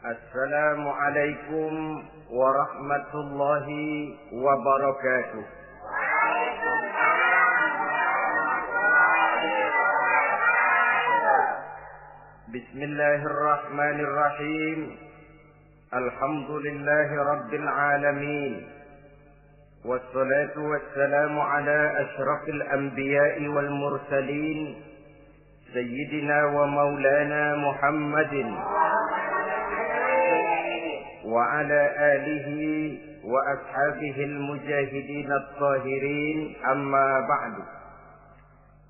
Assalamualaikum warahmatullahi wabarakatuh. Bismillahirrahmanirrahim. Alhamdulillahi rabbil alamin. Wassalatu wassalamu ala asyrafil anbiya'i wal mursalin, Sayyidina wa maulana Muhammadin wa ala alihi wa ashabihi al-mujahidin at-tahirin, amma ba'du.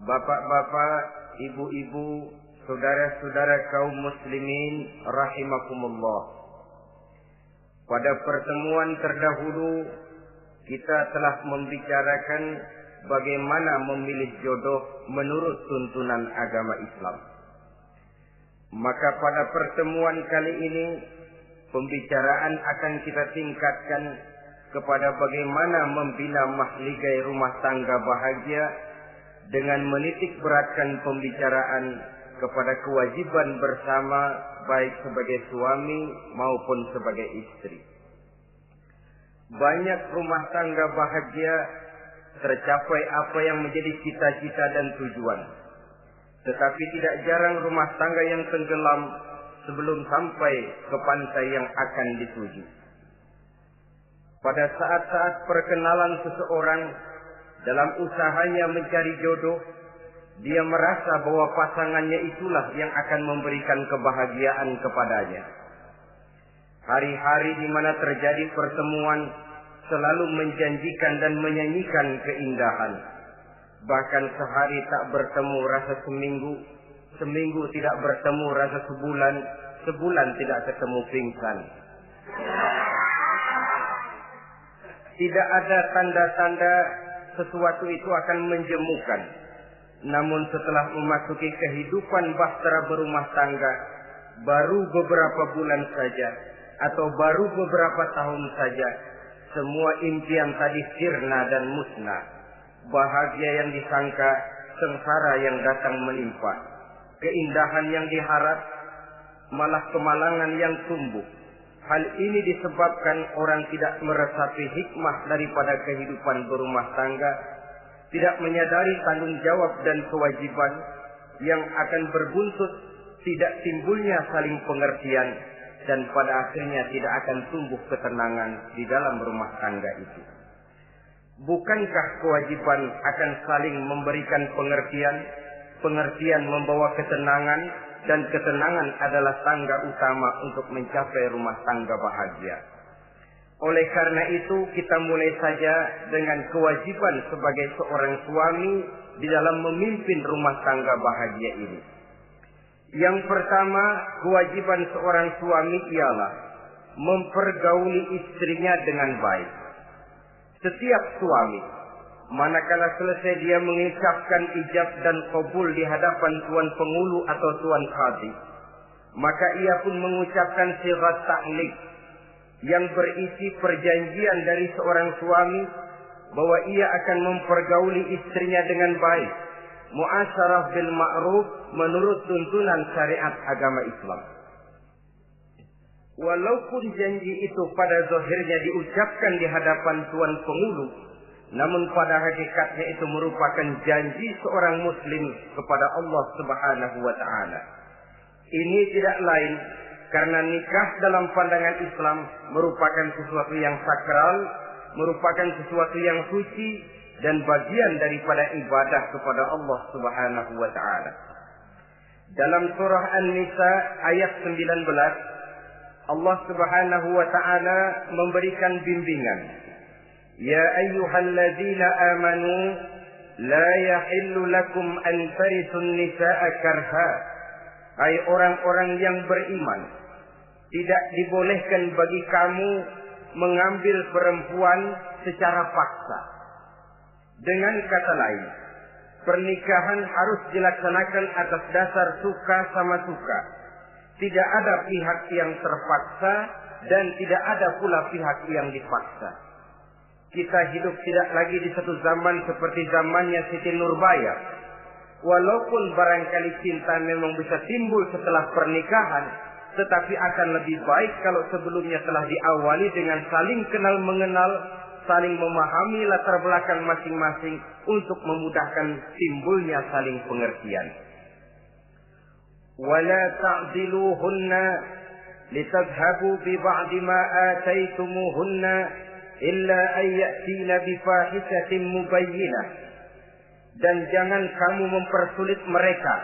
Bapak-bapak, ibu-ibu, saudara-saudara kaum muslimin rahimakumullah. Pada pertemuan terdahulu kita telah membicarakan bagaimana memilih jodoh menurut tuntunan agama Islam. Maka pada pertemuan kali ini pembicaraan akan kita tingkatkan kepada bagaimana membina mahligai rumah tangga bahagia dengan menitik beratkan pembicaraan kepada kewajiban bersama baik sebagai suami maupun sebagai istri. Banyak rumah tangga bahagia tercapai apa yang menjadi cita-cita dan tujuan. Tetapi tidak jarang rumah tangga yang tenggelam sebelum sampai ke pantai yang akan dituju. Pada saat-saat perkenalan seseorang dalam usahanya mencari jodoh, dia merasa bahwa pasangannya itulah yang akan memberikan kebahagiaan kepadanya. Hari-hari di mana terjadi pertemuan selalu menjanjikan dan menyanyikan keindahan. Bahkan sehari tak bertemu rasa seminggu, seminggu tidak bertemu rasa sebulan, sebulan tidak ketemu pingsan. Tidak ada tanda-tanda sesuatu itu akan menjemukan. Namun setelah memasuki kehidupan bahtera berumah tangga, baru beberapa bulan saja atau baru beberapa tahun saja, semua impian tadi sirna dan musnah. Bahagia yang disangka, sengsara yang datang menimpa. Keindahan yang diharap, malah kemalangan yang tumbuh. Hal ini disebabkan orang tidak meresapi hikmah daripada kehidupan berumah tangga, tidak menyadari tanggung jawab dan kewajiban yang akan berbuntut tidak timbulnya saling pengertian, dan pada akhirnya tidak akan tumbuh ketenangan di dalam rumah tangga itu. Bukankah kewajiban akan saling memberikan pengertian, pengertian membawa ketenangan, dan ketenangan adalah tangga utama untuk mencapai rumah tangga bahagia. Oleh karena itu kita mulai saja dengan kewajiban sebagai seorang suami di dalam memimpin rumah tangga bahagia ini. Yang pertama, kewajiban seorang suami ialah mempergauli istrinya dengan baik. Setiap suami, manakala selesai dia mengucapkan ijab dan qabul di hadapan tuan pengulu atau tuan qadhi, maka ia pun mengucapkan sighat ta'liq yang berisi perjanjian dari seorang suami bahwa ia akan mempergauli istrinya dengan baik, muasyarah bil ma'ruf menurut tuntunan syariat agama Islam. Walaupun janji itu pada zahirnya diucapkan di hadapan tuan pengulu, namun pada hakikatnya itu merupakan janji seorang muslim kepada Allah Subhanahu wa taala. Ini tidak lain karena nikah dalam pandangan Islam merupakan sesuatu yang sakral, merupakan sesuatu yang suci dan bagian daripada ibadah kepada Allah Subhanahu wa taala. Dalam surah An-Nisa ayat 19, Allah Subhanahu wa taala memberikan bimbingan. Ya ayyuhalladzina amanu la yahillu lakum an tarithun nisaa karha. Hai orang-orang yang beriman, tidak dibolehkan bagi kamu mengambil perempuan secara paksa. Dengan kata lain, pernikahan harus dilaksanakan atas dasar suka sama suka. Tidak ada pihak yang terpaksa dan tidak ada pula pihak yang dipaksa. Kita hidup tidak lagi di satu zaman seperti zamannya Siti Nurbaya. Walaupun barangkali cinta memang bisa timbul setelah pernikahan, tetapi akan lebih baik kalau sebelumnya telah diawali dengan saling kenal mengenal, saling memahami latar belakang masing-masing untuk memudahkan timbulnya saling pengertian. Wala ta'diluhunna litadhhabu bi ba'di ma ataitumuhunna illa an ya'tina bi fahishatin mubayyinah. Dan jangan kamu mempersulit mereka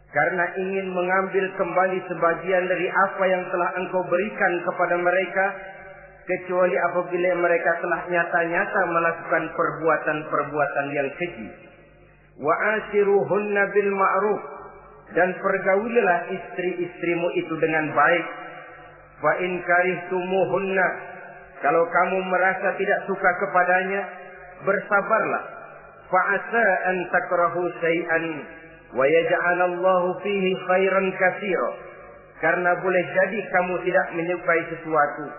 karena ingin mengambil kembali sebagian dari apa yang telah engkau berikan kepada mereka, kecuali apabila mereka telah nyata-nyata melakukan perbuatan-perbuatan yang keji. Wa ashiruhunna bil ma'ruf, dan pergaulilah istri-istrimu itu dengan baik. Fa in karihtumuhunna, kalau kamu merasa tidak suka kepadanya, bersabarlah. Fa asa an takrahu syai'an wa yaj'alallahu fihi khairan katsira, karena boleh jadi kamu tidak menyukai sesuatu,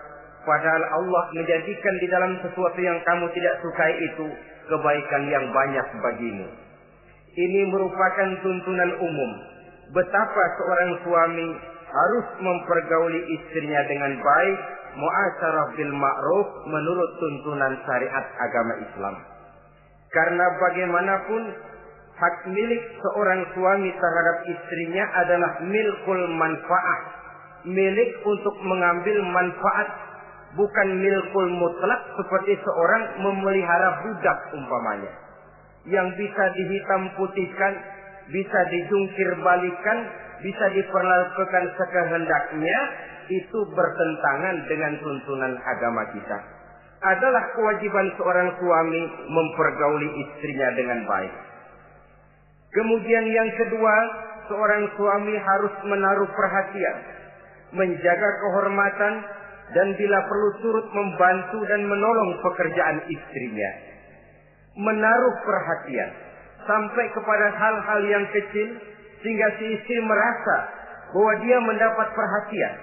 padahal Allah menjadikan di dalam sesuatu yang kamu tidak sukai itu kebaikan yang banyak bagimu. Ini merupakan tuntunan umum betapa seorang suami harus mempergauli istrinya dengan baik, mu'asyarah bil ma'ruf, menurut tuntunan syariat agama Islam. Karena bagaimanapun hak milik seorang suami terhadap istrinya adalah milkul manfaat, milik untuk mengambil manfaat, bukan milkul mutlak seperti seorang memelihara budak umpamanya, yang bisa dihitam putihkan, bisa dijungkir balikan, bisa diperlakukan sekehendaknya. Itu bertentangan dengan tuntunan agama kita. Adalah kewajiban seorang suami mempergauli istrinya dengan baik. Kemudian yang kedua, seorang suami harus menaruh perhatian, menjaga kehormatan, dan bila perlu turut membantu dan menolong pekerjaan istrinya. Menaruh perhatian sampai kepada hal-hal yang kecil, sehingga si istri merasa bahwa dia mendapat perhatian.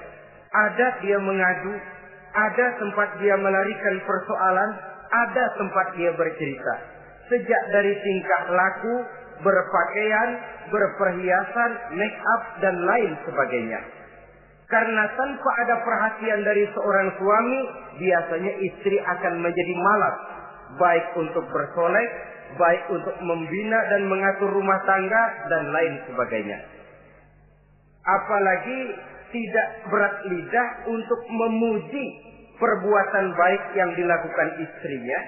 Ada dia mengadu, ada tempat dia melarikan persoalan, ada tempat dia bercerita. Sejak dari tingkah laku, berpakaian, berperhiasan, make up, dan lain sebagainya. Karena tanpa ada perhatian dari seorang suami, biasanya istri akan menjadi malas, baik untuk bersolek, baik untuk membina dan mengatur rumah tangga, dan lain sebagainya. Apalagi tidak berat lidah untuk memuji perbuatan baik yang dilakukan istrinya,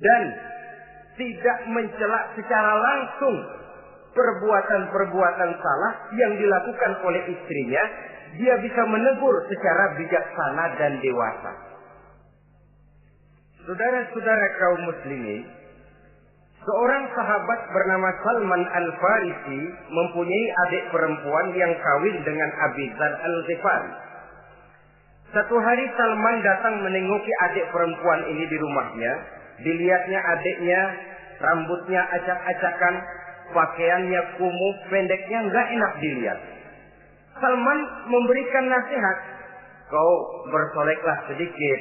dan tidak mencela secara langsung perbuatan-perbuatan salah yang dilakukan oleh istrinya. Dia bisa menegur secara bijaksana dan dewasa. Saudara-saudara kaum muslimin, seorang sahabat bernama Salman Al-Farisi mempunyai adik perempuan yang kawin dengan Abi Dzar Al-Ghifari. Satu hari Salman datang menengoki adik perempuan ini di rumahnya. Dilihatnya adiknya, rambutnya acak-acakan, pakaiannya kumuh, pendeknya nggak enak dilihat. Salman memberikan nasihat, kau bersoleklah sedikit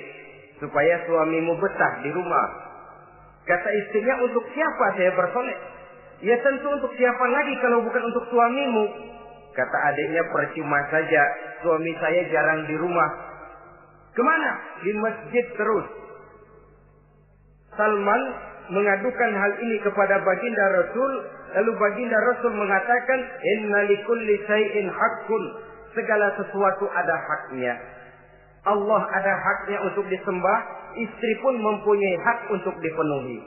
supaya suamimu betah di rumah. Kata istrinya, untuk siapa saya bersolek? Ya tentu untuk siapa lagi kalau bukan untuk suamimu. Kata adiknya, percuma saja, suami saya jarang di rumah. Kemana? Di masjid terus. Salman mengadukan hal ini kepada baginda Rasul. Lalu baginda Rasul mengatakan, inna likulli syai'in haqqun, segala sesuatu ada haknya. Allah ada haknya untuk disembah, istri pun mempunyai hak untuk dipenuhi.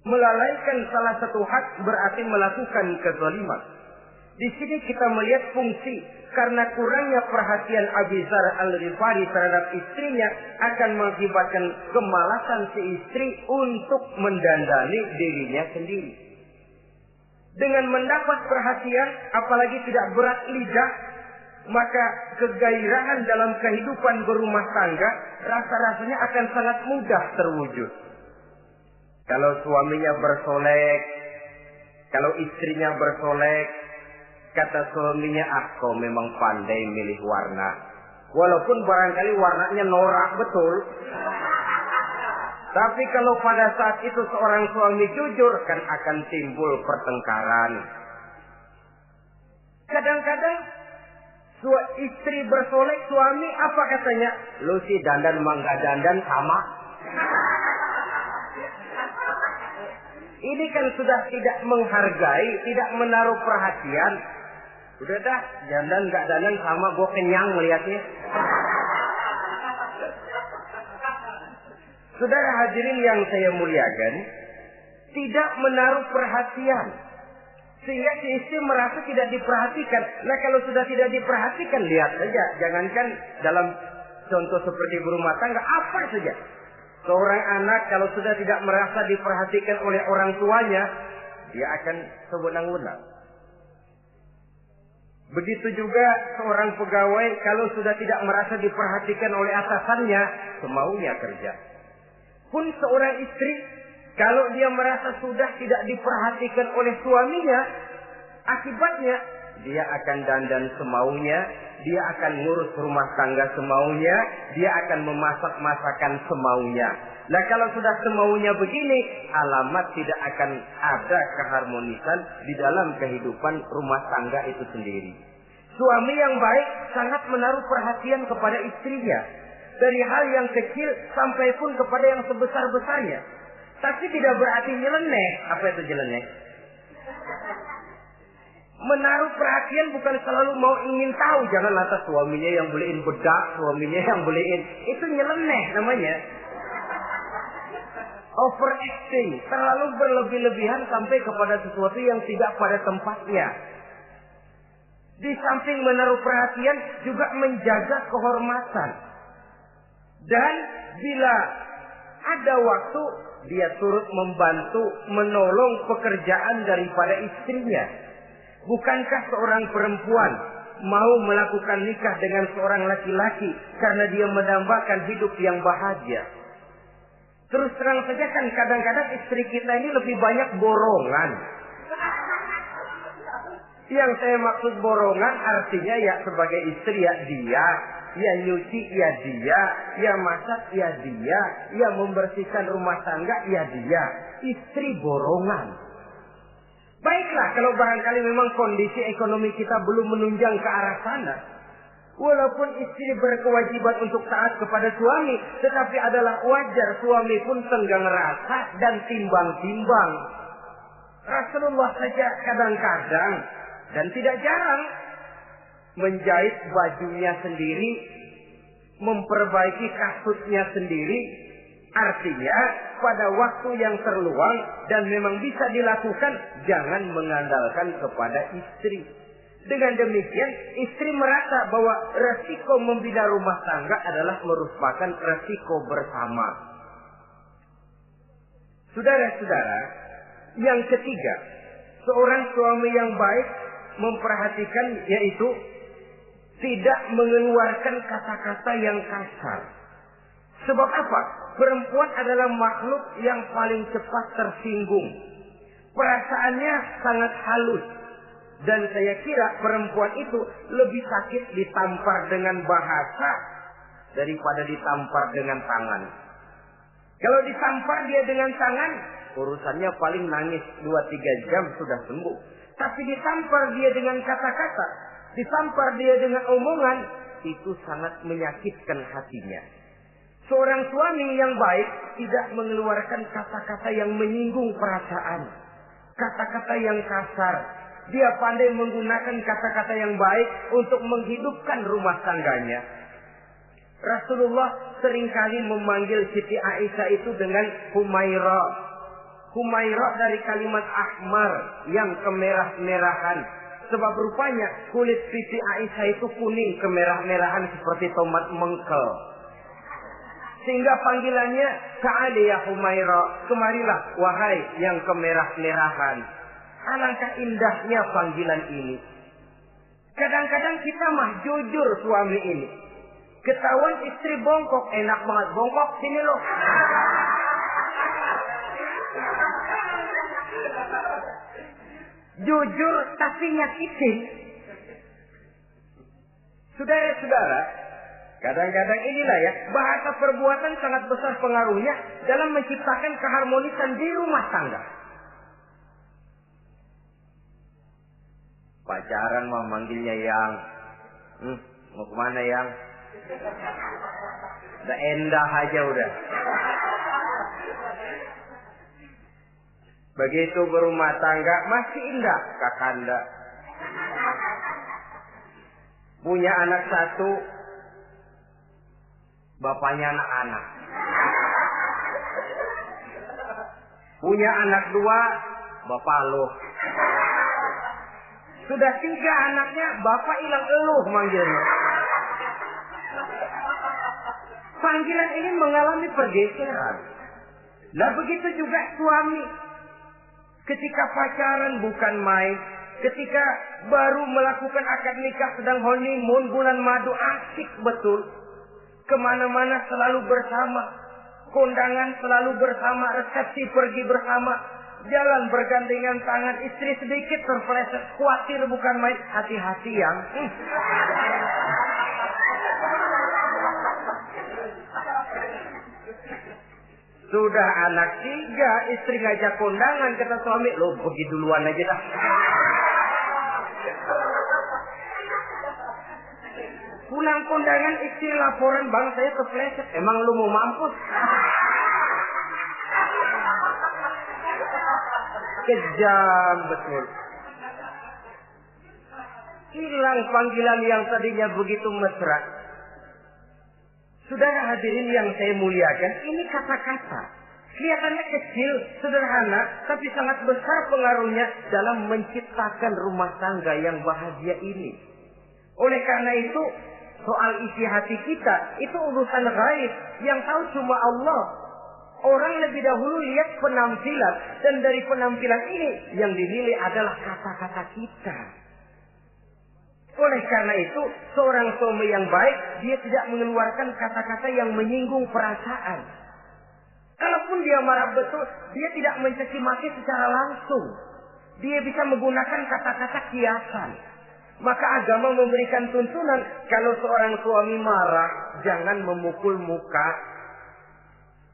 Melalaikan salah satu hak berarti melakukan kezaliman. Di sini kita melihat fungsi, karena kurangnya perhatian Abi Dzar Al-Ghifari terhadap istrinya akan mengakibatkan kemalasan si istri untuk mendandani dirinya sendiri. Dengan mendapat perhatian, apalagi tidak berat lidah, maka kegairahan dalam kehidupan berumah tangga rasa-rasanya akan sangat mudah terwujud. Kalau suaminya bersolek, kalau istrinya bersolek, kata suaminya, kau memang pandai milih warna. Walaupun barangkali warnanya norak betul. Tapi kalau pada saat itu seorang suami jujur, kan akan timbul pertengkaran. Kadang-kadang Istri bersolek, suami apa katanya? Lu sih dandan mangga dandan sama. Ini kan sudah tidak menghargai, tidak menaruh perhatian. Udah dah, dandan nggak dandan sama, gue kenyang melihatnya. Saudara hadirin yang saya muliakan, tidak menaruh perhatian. Sehingga si istri merasa tidak diperhatikan. Nah kalau sudah tidak diperhatikan, lihat saja. Jangankan dalam contoh seperti berumah tangga, apa saja. Seorang anak kalau sudah tidak merasa diperhatikan oleh orang tuanya, dia akan sewenang-wenang. Begitu juga seorang pegawai kalau sudah tidak merasa diperhatikan oleh atasannya, semaunya kerja. Pun seorang istri, kalau dia merasa sudah tidak diperhatikan oleh suaminya, akibatnya dia akan dandan semaunya, dia akan ngurus rumah tangga semaunya, dia akan memasak masakan semaunya. Nah kalau sudah semaunya begini, alamat tidak akan ada keharmonisan di dalam kehidupan rumah tangga itu sendiri. Suami yang baik sangat menaruh perhatian kepada istrinya, dari hal yang kecil sampai pun kepada yang sebesar-besarnya. Tapi tidak berarti nyeleneh. Apa itu nyeleneh? Menaruh perhatian bukan selalu mau ingin tahu. Jangan lantas suaminya yang beliin bedak, suaminya yang beliin. Itu nyeleneh namanya. Overacting. Terlalu berlebih-lebihan sampai kepada sesuatu yang tidak pada tempatnya. Di samping menaruh perhatian juga menjaga kehormatan. Dan bila ada waktu, dia turut membantu, menolong pekerjaan daripada istrinya. Bukankah seorang perempuan mau melakukan nikah dengan seorang laki-laki karena dia mendambakan hidup yang bahagia? Terus terang saja kan kadang-kadang istri kita ini lebih banyak borongan. Yang saya maksud borongan artinya ya sebagai istri ya dia, ya nyuci ya dia, ya masak ya dia, ya membersihkan rumah tangga ya dia. Istri borongan. Baiklah kalau barangkali memang kondisi ekonomi kita belum menunjang ke arah sana. Walaupun istri berkewajiban untuk taat kepada suami, tetapi adalah wajar suami pun tenggang rasa dan timbang-timbang. Rasulullah saja kadang-kadang dan tidak jarang menjahit bajunya sendiri, memperbaiki kasutnya sendiri. Artinya pada waktu yang terluang dan memang bisa dilakukan, jangan mengandalkan kepada istri. Dengan demikian istri merasa bahwa resiko membina rumah tangga adalah merupakan resiko bersama. Saudara-saudara, yang ketiga, seorang suami yang baik memperhatikan yaitu tidak mengeluarkan kata-kata yang kasar. Sebab apa? Perempuan adalah makhluk yang paling cepat tersinggung. Perasaannya sangat halus. Dan saya kira perempuan itu lebih sakit ditampar dengan bahasa daripada ditampar dengan tangan. Kalau ditampar dia dengan tangan, urusannya paling nangis 2-3 jam sudah sembuh. Tapi ditampar dia dengan kata-kata, ditampar dia dengan omongan, itu sangat menyakitkan hatinya. Seorang suami yang baik tidak mengeluarkan kata-kata yang menyinggung perasaan, kata-kata yang kasar. Dia pandai menggunakan kata-kata yang baik untuk menghidupkan rumah tangganya. Rasulullah seringkali memanggil Siti Aisyah itu dengan Humaira. Humaira dari kalimat ahmar yang kemerah-merahan. Sebab rupanya kulit Siti Aisyah itu kuning kemerah-merahan seperti tomat mengkel. Sehingga panggilannya Ta'ali ya Humaira, kemarilah wahai yang kemerah-merahan. Alangkah indahnya panggilan ini. Kadang-kadang kita mah jujur suami ini. Ketahuan istri bongkok, enak banget bongkok, sini loh. Jujur tapi nyakitin. Saudara-saudara, kadang-kadang inilah ya, bahasa perbuatan sangat besar pengaruhnya dalam menciptakan keharmonisan di rumah tangga. Pacaran mah manggilnya yang, Mau kemana yang? Udah endah aja udah. Begitu berumah tangga masih indah kakanda. Punya anak satu, bapaknya anak-anak. Punya anak dua, bapak lo. Sudah 3 anaknya, bapak hilang eluh manggilnya. Panggilan ini mengalami pergeseran. Nah begitu juga suami. Ketika pacaran bukan main. Ketika baru melakukan akad nikah sedang honeymoon bulan madu, asik betul. Kemana-mana selalu bersama. Kondangan selalu bersama. Resepsi pergi bersama. Jalan bergandengan tangan. Istri sedikit terpeleset. Khawatir bukan main. Hati-hati yang. Sudah anak 3, istri ngajak kondangan, kata suami, lo pergi duluan aja dah. Pulang kondangan, istri laporan, bang saya kepleset. Emang lu mau mampus? Kejam betul. Hilang panggilan yang tadinya begitu mesra. Saudara hadirin yang saya muliakan, ini kata-kata. Kelihatannya kecil, sederhana, tapi sangat besar pengaruhnya dalam menciptakan rumah tangga yang bahagia ini. Oleh karena itu, soal isi hati kita, itu urusan gaib yang tahu cuma Allah. Orang lebih dahulu lihat penampilan, dan dari penampilan ini yang dinilai adalah kata-kata kita. Oleh karena itu, seorang suami yang baik, dia tidak mengeluarkan kata-kata yang menyinggung perasaan. Kalaupun dia marah betul, dia tidak mencaci maki secara langsung. Dia bisa menggunakan kata-kata kiasan. Maka agama memberikan tuntunan, kalau seorang suami marah, jangan memukul muka.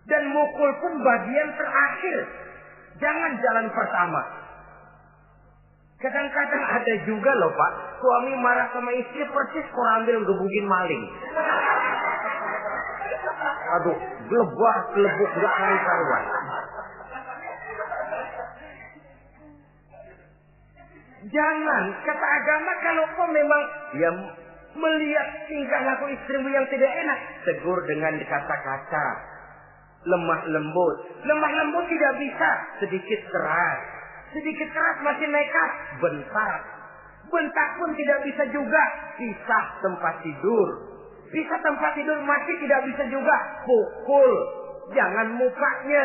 Dan mukul pun bagian terakhir. Jangan jalan pertama. Kadang-kadang ada juga loh Pak, suami marah sama istri persis korambil gebugin maling. Aduh, gelebuk gak karuan. Jangan, kata agama, kalau kau memang ya melihat tingkah laku istrimu yang tidak enak, tegur dengan kata-kata lemah lembut. Lemah lembut tidak bisa, sedikit keras. Sedikit keras masih nekat, bentak. Bentak pun tidak bisa juga, pisah tempat tidur. Pisah tempat tidur masih tidak bisa juga, pukul. Jangan mukanya,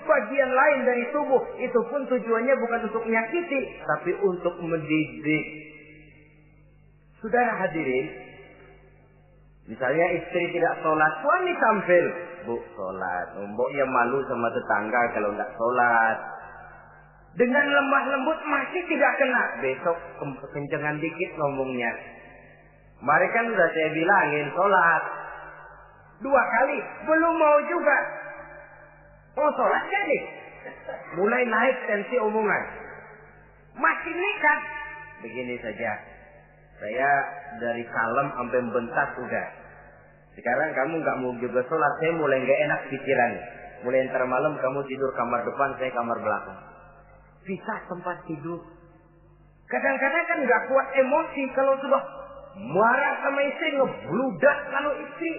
bagian lain dari tubuh. Itu pun tujuannya bukan untuk menyakiti, tapi untuk mendidik. Saudara hadirin, misalnya istri tidak sholat, suami tampil. Bu, sholat. Mboknya malu sama tetangga kalau tidak sholat. Dengan lemah lembut masih tidak kena. Besok kencengan dikit ngomongnya. Mari kan sudah saya bilangin sholat 2 kali, belum mau juga. Oh sholat jadi. Mulai naik tensi omongan. Masih nekat. Begini saja. Saya dari kalem sampai bentak udah. Sekarang kamu nggak mau juga sholat, saya mulai nggak enak pikiran. Mulai ntar malam kamu tidur kamar depan, saya kamar belakang. Pisah tempat tidur. Kadang-kadang kan nggak kuat emosi kalau sudah marah sama istri, ngebludak kalau istri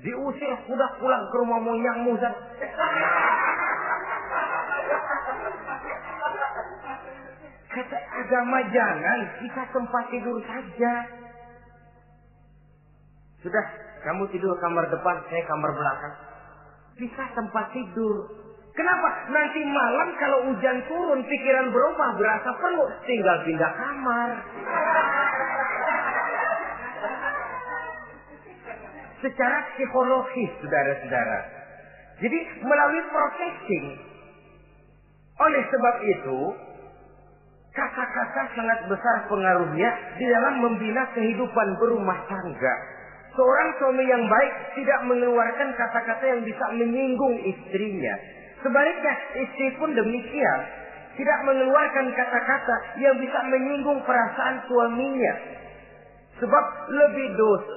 diusir sudah pulang ke rumah moyangmu. Kata agama jangan, pisah tempat tidur saja. Sudah, kamu tidur kamar depan, saya kamar belakang. Pisah tempat tidur. Kenapa? Nanti malam kalau hujan turun, pikiran berubah, berasa perlu, tinggal pindah kamar. Secara psikologis, saudara-saudara. Jadi melalui processing. Oleh sebab itu, kata-kata sangat besar pengaruhnya di dalam membina kehidupan berumah tangga. Seorang suami yang baik tidak mengeluarkan kata-kata yang bisa menyinggung istrinya. Sebaliknya, istri pun demikian. Tidak mengeluarkan kata-kata yang bisa menyinggung perasaan suaminya. Sebab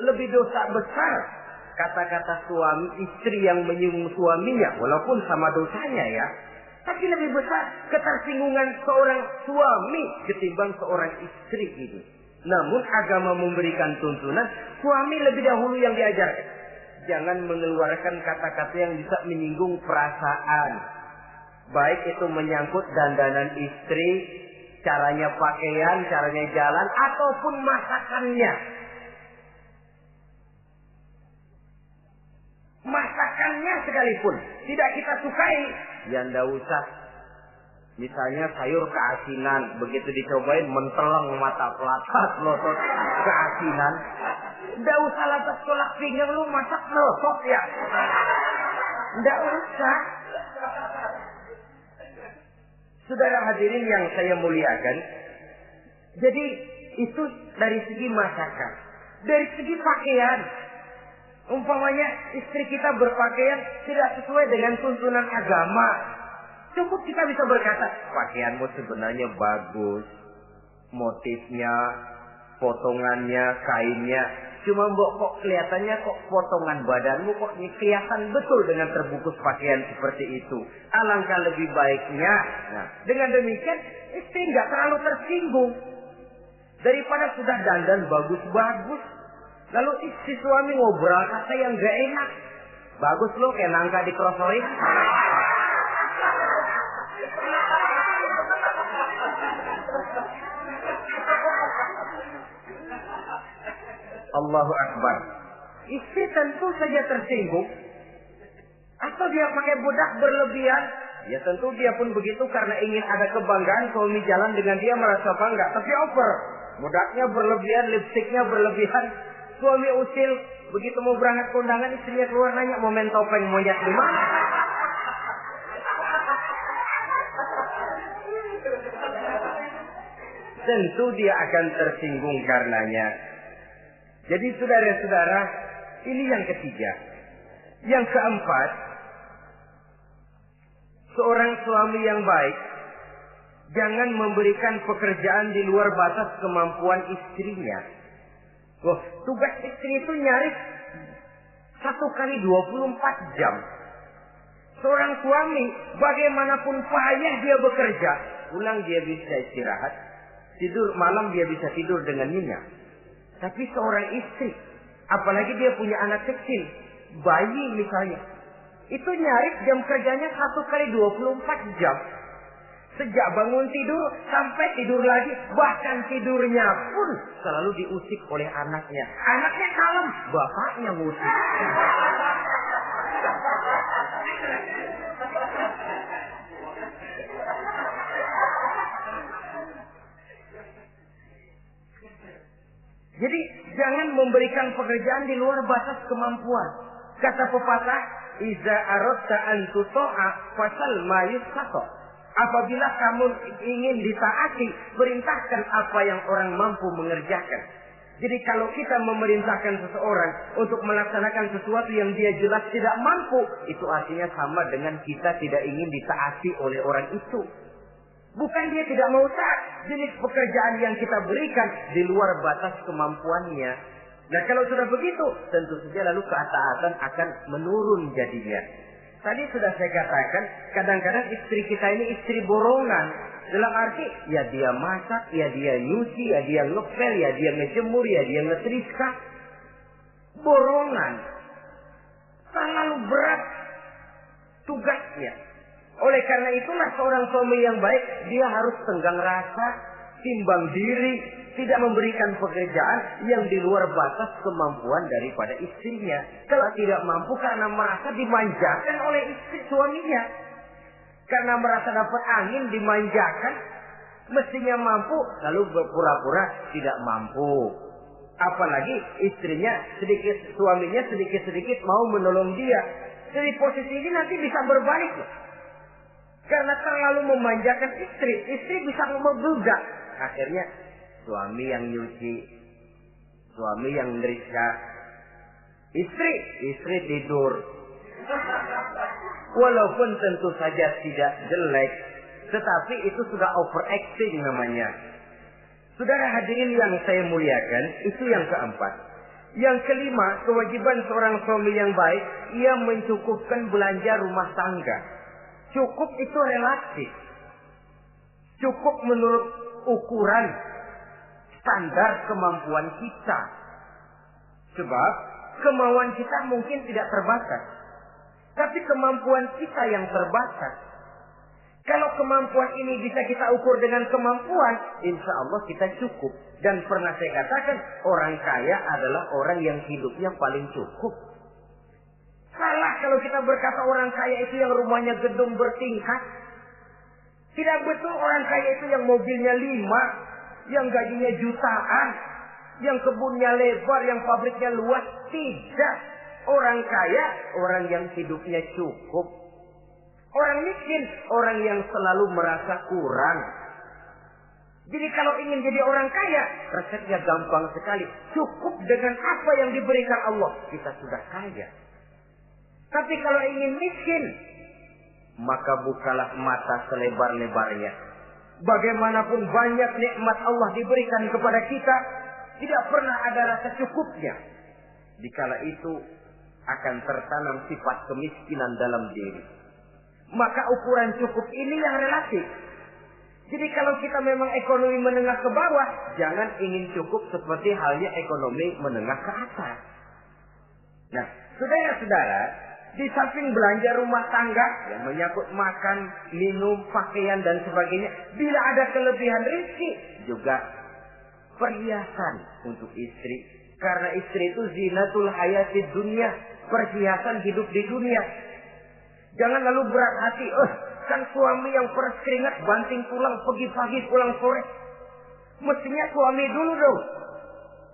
lebih dosa besar kata-kata suami istri yang menyinggung suaminya, walaupun sama dosanya ya. Tapi lebih besar ketersinggungan seorang suami ketimbang seorang istri ini. Namun agama memberikan tuntunan, suami lebih dahulu yang diajarkan. Jangan mengeluarkan kata-kata yang bisa menyinggung perasaan. Baik itu menyangkut dandanan istri, caranya pakaian, caranya jalan, ataupun masakannya. Masakannya sekalipun tidak kita sukai, ya ndak usah. Misalnya sayur keasinan, begitu dicobain menteleng mata pelatat, melotot keasinan. Ndak usah lantas tolak pinggang, lu masak melotot ya. Ndak usah. Saudara hadirin yang saya muliakan, jadi itu dari segi masakan. Dari segi pakaian, umpamanya istri kita berpakaian tidak sesuai dengan tuntunan agama, cukup kita bisa berkata, pakaianmu sebenarnya bagus, motifnya, potongannya, kainnya, cuma mbok kok kelihatannya kok potongan badanmu kok kelihatan betul dengan terbungkus pakaian seperti itu. Alangkah lebih baiknya, nah dengan demikian istri nggak terlalu tersinggung daripada sudah dandan bagus-bagus. Lalu si suami ngobrol kata yang gak enak. Bagus lo kayak nangka dikerosorin. Allahu Akbar. Istri tentu saja tersinggung. Atau dia pakai bedak berlebihan. Ya tentu dia pun begitu karena ingin ada kebanggaan. Suami jalan dengan dia merasa bangga. Tapi over. Bedaknya berlebihan, lipstiknya berlebihan. Suami usil, begitu mau berangkat ke undangan, istrinya keluar nanya, mau main topeng monyet di mana? Tentu dia akan tersinggung karenanya. Jadi saudara-saudara, ini yang ketiga. Yang keempat, seorang suami yang baik jangan memberikan pekerjaan di luar batas kemampuan istrinya. Loh, tugas istri itu nyaris 1 kali 24 jam. Seorang suami, bagaimanapun payah dia bekerja, pulang dia bisa istirahat, tidur malam dia bisa tidur dengan nyenyak. Tapi seorang istri, apalagi dia punya anak kecil, bayi misalnya, itu nyaris jam kerjanya 1 kali 24 jam. Sejak bangun tidur sampai tidur lagi, bahkan tidurnya pun selalu diusik oleh anaknya. Anaknya kalem, bapaknya ngusik. Jadi jangan memberikan pekerjaan di luar batas kemampuan. Kata pepatah, "Iza aradta an tuta'a fasal ma yustata." Apabila kamu ingin ditaati, perintahkan apa yang orang mampu mengerjakan. Jadi kalau kita memerintahkan seseorang untuk melaksanakan sesuatu yang dia jelas tidak mampu, itu artinya sama dengan kita tidak ingin ditaati oleh orang itu. Bukan dia tidak mau taat, jenis pekerjaan yang kita berikan di luar batas kemampuannya. Nah kalau sudah begitu, tentu saja lalu ketaatan akan menurun jadinya. Tadi sudah saya katakan, kadang-kadang istri kita ini istri borongan. Dalam arti, ya dia masak, ya dia nyuci, ya dia ngepel, ya dia ngejemur, ya dia ngetriska. Borongan. Terlalu berat tugasnya. Oleh karena itulah seorang suami yang baik, dia harus tenggang rasa, timbang diri, tidak memberikan pekerjaan yang di luar batas kemampuan daripada istrinya. Kalau tidak mampu karena merasa dimanjakan oleh istri suaminya. Karena merasa dapat angin dimanjakan, mestinya mampu, lalu berpura-pura tidak mampu. Apalagi istrinya suaminya sedikit-sedikit mau menolong dia. Jadi posisi ini nanti bisa berbalik. Karena terlalu memanjakan istri bisa membludak. Akhirnya suami yang nyuci, suami yang ngerisa, istri tidur. Walaupun tentu saja tidak jelek, tetapi itu sudah overacting namanya. Saudara hadirin yang saya muliakan, itu yang keempat. Yang kelima, kewajiban seorang suami yang baik, ia mencukupkan belanja rumah tangga. Cukup itu relatif. Cukup menurut ukuran standar kemampuan kita. Sebab kemauan kita mungkin tidak terbatas. Tapi kemampuan kita yang terbatas. Kalau kemampuan ini bisa kita ukur dengan kemampuan, insya Allah kita cukup. Dan pernah saya katakan, orang kaya adalah orang yang hidupnya paling cukup. Salah kalau kita berkata orang kaya itu yang rumahnya gedung bertingkat. Tidak betul orang kaya itu yang mobilnya 5, yang gajinya jutaan, yang kebunnya lebar, yang pabriknya luas. Tidak. Orang kaya, orang yang hidupnya cukup. Orang miskin, orang yang selalu merasa kurang. Jadi kalau ingin jadi orang kaya, resepnya gampang sekali. Cukup dengan apa yang diberikan Allah, kita sudah kaya. Tapi kalau ingin miskin, maka bukalah mata selebar-lebarnya. Bagaimanapun banyak nikmat Allah diberikan kepada kita, tidak pernah ada rasa cukupnya. Dikala itu akan tertanam sifat kemiskinan dalam diri. Maka ukuran cukup ini yang relatif. Jadi kalau kita memang ekonomi menengah ke bawah, jangan ingin cukup seperti halnya ekonomi menengah ke atas. Nah, saudara-saudara, di samping belanja rumah tangga yang menyangkut makan, minum, pakaian dan sebagainya, bila ada kelebihan rezeki juga perhiasan untuk istri. Karena istri itu zinatul hayatid dunia, perhiasan hidup di dunia. Jangan lalu berat hati, kan suami yang peras keringat banting tulang pergi pagi pulang sore. Mestinya suami dulu dong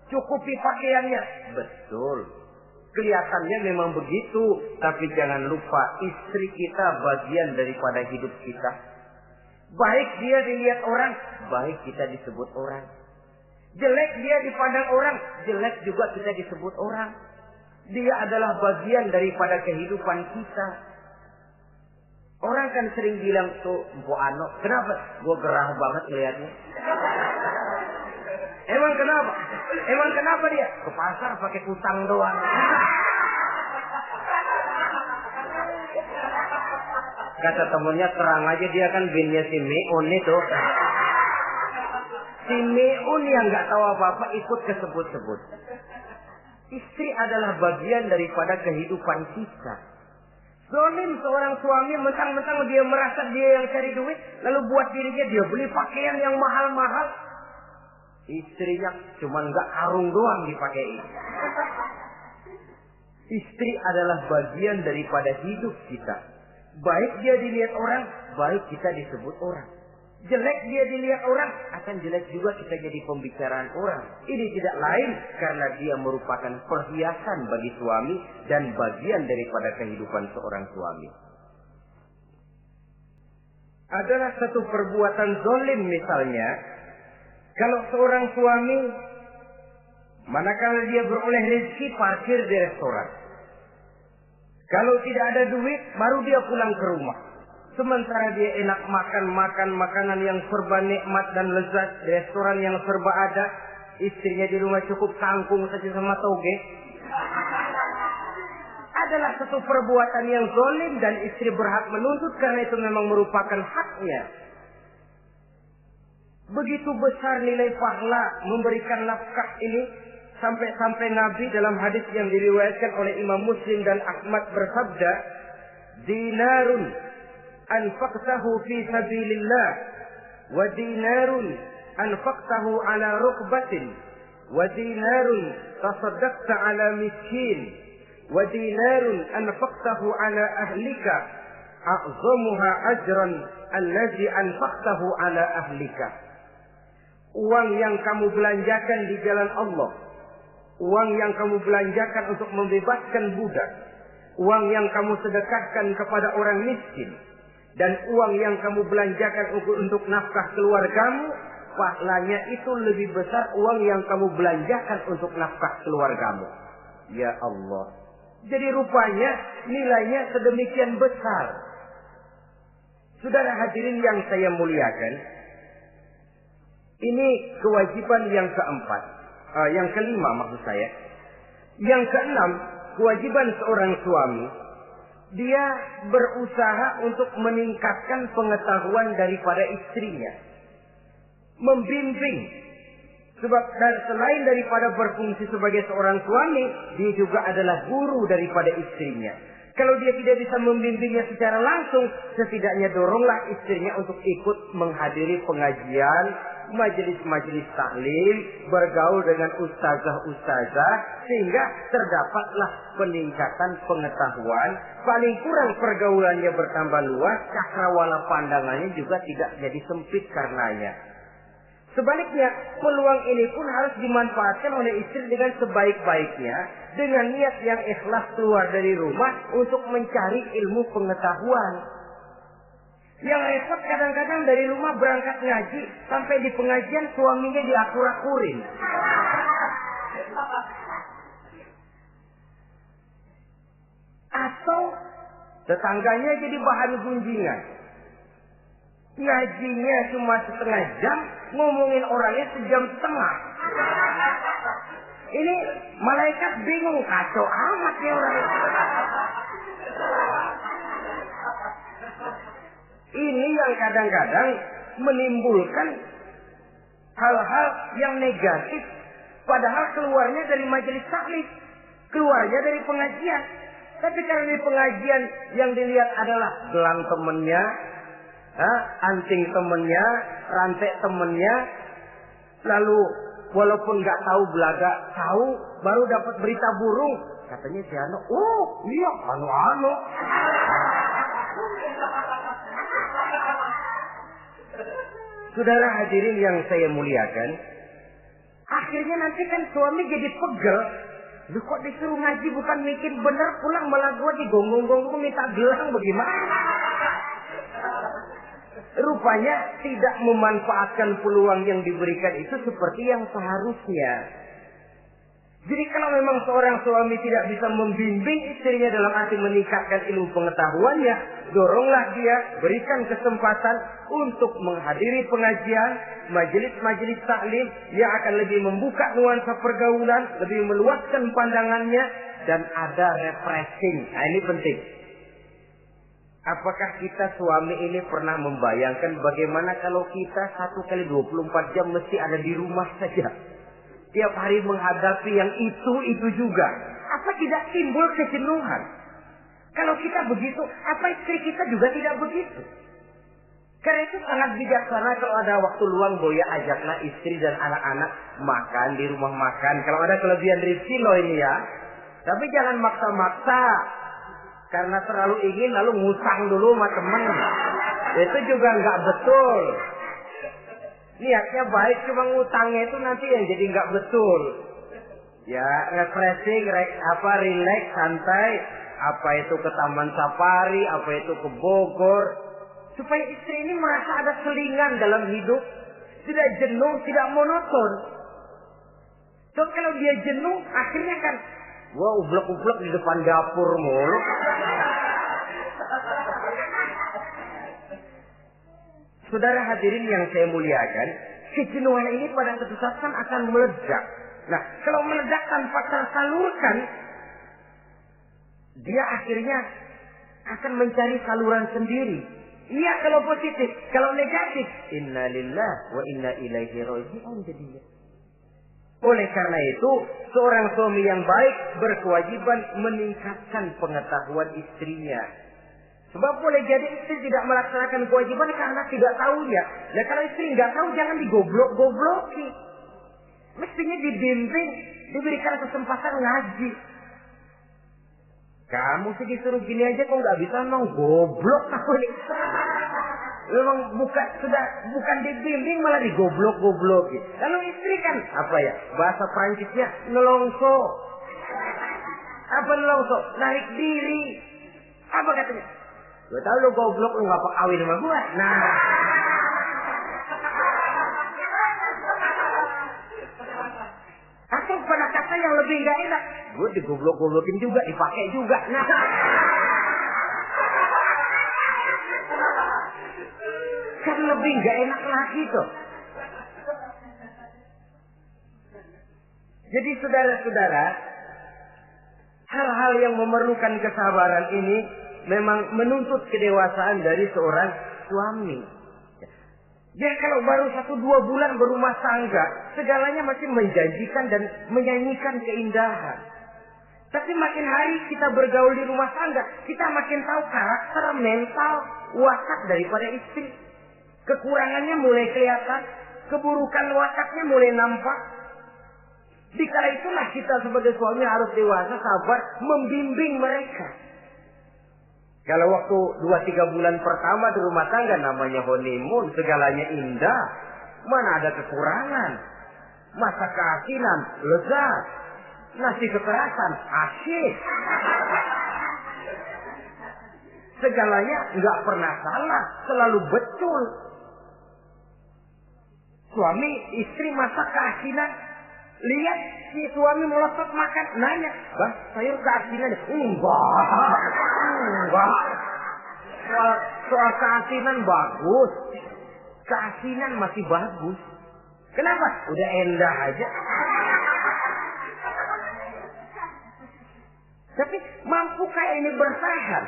cukupi pakaiannya. Betul. Kelihatannya memang begitu, tapi jangan lupa istri kita bagian daripada hidup kita. Baik dia dilihat orang, baik kita disebut orang. Jelek dia dipandang orang, jelek juga kita disebut orang. Dia adalah bagian daripada kehidupan kita. Orang kan sering bilang tuh, Mpo Ano, kenapa? Gue gerah banget ngeliatnya. Emang kenapa? Emang kenapa dia? Ke pasar pakai kutang doang. Kata temennya, terang aja dia kan binnya si Meun itu. Si Meun yang gak tahu apa-apa ikut kesebut-sebut. Istri adalah bagian daripada kehidupan kita. Zolim seorang suami, mentang-mentang dia merasa dia yang cari duit, lalu buat dirinya dia beli pakaian yang mahal-mahal. Istrinya cuma nggak karung doang dipakai. Istri adalah bagian daripada hidup kita. Baik dia dilihat orang, baik kita disebut orang. Jelek dia dilihat orang, akan jelek juga kita jadi pembicaraan orang. Ini tidak lain karena dia merupakan perhiasan bagi suami dan bagian daripada kehidupan seorang suami. Adalah satu perbuatan zalim misalnya, kalau seorang suami manakala dia beroleh rezeki parkir di restoran. Kalau tidak ada duit, baru dia pulang ke rumah. Sementara dia enak makan makanan yang serba nikmat dan lezat, restoran yang serba ada, istrinya di rumah cukup kangkung saja sama toge. Adalah satu perbuatan yang zalim dan istri berhak menuntut karena itu memang merupakan haknya. Begitu besar nilai pahala memberikan nafkah ini, sampai-sampai Nabi dalam hadis yang diriwayatkan oleh Imam Muslim dan Ahmad bersabda, dinarun anfaqtahu fi sabilillah wa dinarun anfaqtahu ala rukbatin wa dinarun tasaddaqta ala miskin wa dinarun anfaqtahu ala ahlika a'zamuha ajran allazi anfaqtahu ala ahlika. Uang yang kamu belanjakan di jalan Allah, uang yang kamu belanjakan untuk membebaskan budak, uang yang kamu sedekahkan kepada orang miskin, dan uang yang kamu belanjakan untuk nafkah keluargamu, pahalanya itu lebih besar uang yang kamu belanjakan untuk nafkah keluargamu. Ya Allah. Jadi rupanya nilainya sedemikian besar. Saudara hadirin yang saya muliakan, Ini kewajiban yang keempat. Yang kelima maksud saya. Yang keenam, kewajiban seorang suami. Dia berusaha untuk meningkatkan pengetahuan daripada istrinya. Membimbing. Sebab selain daripada berfungsi sebagai seorang suami, dia juga adalah guru daripada istrinya. Kalau dia tidak bisa membimbingnya secara langsung, setidaknya doronglah istrinya untuk ikut menghadiri pengajian, majelis-majelis taklim, bergaul dengan ustazah-ustazah, sehingga terdapatlah peningkatan pengetahuan. Paling kurang pergaulannya bertambah luas, cakrawala pandangannya juga tidak jadi sempit karenanya. Sebaliknya, peluang ini pun harus dimanfaatkan oleh istri dengan sebaik-baiknya, dengan niat yang ikhlas keluar dari rumah untuk mencari ilmu pengetahuan. Yang repot kadang-kadang dari rumah berangkat ngaji, sampai di pengajian suaminya diakur-akurin. Atau tetangganya jadi bahan gunjingan. Ngajinya cuma setengah jam, ngomongin orangnya sejam setengah. Ini malaikat bingung, kacau amat ya orang. Ini yang kadang-kadang menimbulkan hal-hal yang negatif. Padahal keluarnya dari majelis taklim, keluarnya dari pengajian. Tapi karena di pengajian yang dilihat adalah gelang temennya, anting temennya, rantai temennya, lalu walaupun nggak tahu belaga, tahu baru dapat berita burung, katanya si Ano, oh iya anu. Saudara hadirin yang saya muliakan, akhirnya nanti kan suami jadi pegel. Lu kok disuruh ngaji bukan mikir bener, pulang malah gua digonggong-gonggong minta gelang, bagaimana? Rupanya tidak memanfaatkan peluang yang diberikan itu seperti yang seharusnya. Jadi kalau memang seorang suami tidak bisa membimbing istrinya dalam arti meningkatkan ilmu pengetahuannya, doronglah dia, berikan kesempatan untuk menghadiri pengajian, majelis-majelis taklim yang akan lebih membuka nuansa pergaulan, lebih meluaskan pandangannya, dan ada refreshing. Nah, ini penting. Apakah kita suami ini pernah membayangkan bagaimana kalau kita 1 kali 24 jam mesti ada di rumah saja? Tiap hari menghadapi yang itu juga. Apa tidak timbul kejenuhan? Kalau kita begitu, apa istri kita juga tidak begitu? Karena itu sangat bijaksana kalau ada waktu luang, Boya ajaklah istri dan anak-anak makan di rumah makan. Kalau ada kelebihan rezeki loh ini ya. Tapi jangan maksa-maksa. Karena terlalu ingin lalu ngutang dulu sama temen. Itu juga nggak betul. Niatnya baik, cuma ngutangnya itu nanti yang jadi nggak betul. Ya, refreshing, relax, santai. Apa itu ke Taman Safari, apa itu ke Bogor. Supaya istri ini merasa ada selingan dalam hidup. Tidak jenuh, tidak monoton. So, kalau dia jenuh, akhirnya kan wah, ublek-ublek di depan dapur mulu. Saudara hadirin yang saya muliakan, kejenuhan ini pada suatu saat kan akan meledak. Nah, kalau meledak tanpa tersalurkan, dia akhirnya akan mencari saluran sendiri. Iya kalau positif, kalau negatif, inna lillahi wa inna ilaihi raji'un jadinya. Oleh karena itu, seorang suami yang baik berkewajiban meningkatkan pengetahuan istrinya. Sebab boleh jadi istri tidak melaksanakan kewajiban karena tidak tahunya. Nah kalau istri nggak tahu, jangan digoblok-gobloki. Mestinya dibimbing, diberikan kesempatan ngaji. Kamu sih disuruh gini aja kok nggak bisa, emang goblok aku nih. Memang bukan dibimbing malah digoblok-gobloki. Lalu istri kan apa ya? Bahasa Prancisnya nelongso. Apa nelongso? Narik diri. Apa katanya? Gue tahu lu goblok, lu ngapa kawin sama gue? Nah. Atau pada kata yang lebih gak enak, gue digoblok-goblokin juga, dipakai juga. Nah. Kan lebih gak enak lagi tuh. Jadi saudara-saudara, hal-hal yang memerlukan kesabaran ini memang menuntut kedewasaan dari seorang suami. Dia kalau baru 1-2 bulan berumah tangga, segalanya masih menjanjikan dan menyanyikan keindahan. Tapi makin hari kita bergaul di rumah tangga, kita makin tahu karakter, mental, watak daripada istri. Kekurangannya mulai kelihatan, keburukan wataknya mulai nampak. Dikala itulah kita sebagai suami harus dewasa, sabar, membimbing mereka. Kalau waktu 2-3 bulan pertama di rumah tangga namanya honeymoon, segalanya indah. Mana ada kekurangan? Masa keasinan, lezat. Nasi kekerasan, asyik. Segalanya nggak pernah salah, selalu betul. Suami, istri masak keasinan. Lihat si suami melotot makan, nanya, "Bang, sayur keasinan?" Enggak. Soal keasinan bagus. Keasinan masih bagus. Kenapa? Udah endah aja. Tapi mampukah ini bertahan?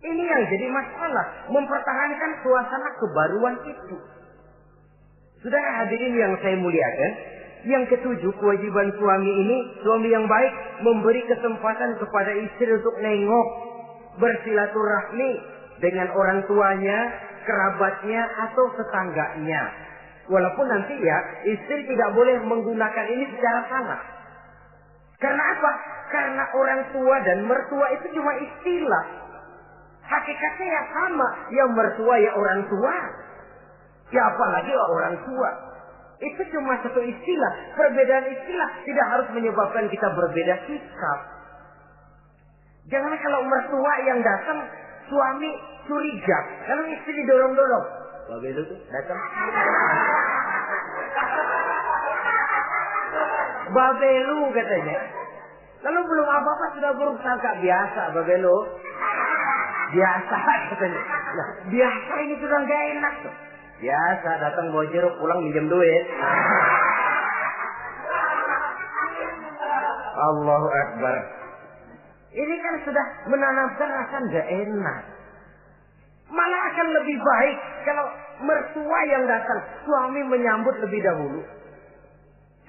Ini yang jadi masalah, mempertahankan suasana kebaruan itu. Saudara hadirin yang saya muliakan, yang ketujuh, kewajiban suami ini, suami yang baik memberi kesempatan kepada istri untuk nengok, bersilaturahmi dengan orang tuanya, kerabatnya atau tetangganya. Walaupun nanti ya, istri tidak boleh menggunakan ini secara salah. Karena apa? Karena orang tua dan mertua itu cuma istilah. Hakikatnya ya sama, yang mertua ya orang tua. Ya apalagi orang tua. Itu cuma satu istilah. Perbedaan istilah tidak harus menyebabkan kita berbeda sikap. Jangan kalau mertua yang datang, suami curiga. Kalau istri didorong-dorong. Babelu tuh datang. Babelu katanya. Lalu belum apa-apa sudah bersangka biasa Babelu. Biasa katanya. Nah, biasa ini sudah gak enak tuh. Biasa datang bawa jeruk pulang minjem duit. Allahu Akbar. Ini kan sudah menanamkan rasa gak enak. Malah akan lebih baik kalau mertua yang datang, suami menyambut lebih dahulu.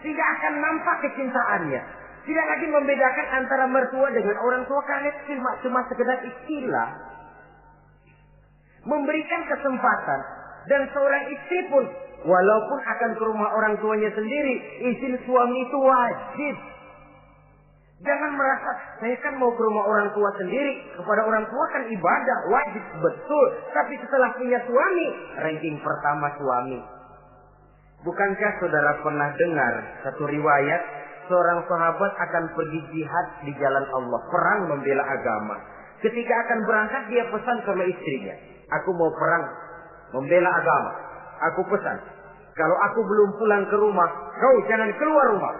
Tidak akan nampak kecintaannya. Tidak lagi membedakan antara mertua dengan orang tua karena cuma sekedar istilah. Memberikan kesempatan. Dan seorang istri pun, walaupun akan ke rumah orang tuanya sendiri, izin suami itu wajib. Jangan merasa, saya kan mau ke rumah orang tua sendiri, kepada orang tua kan ibadah, wajib, betul. Tapi setelah punya suami, ranking pertama suami. Bukankah saudara pernah dengar satu riwayat, seorang sahabat akan pergi jihad di jalan Allah, perang membela agama. Ketika akan berangkat, dia pesan sama istrinya, "Aku mau perang membela agama. Aku pesan, kalau aku belum pulang ke rumah, kau jangan keluar rumah."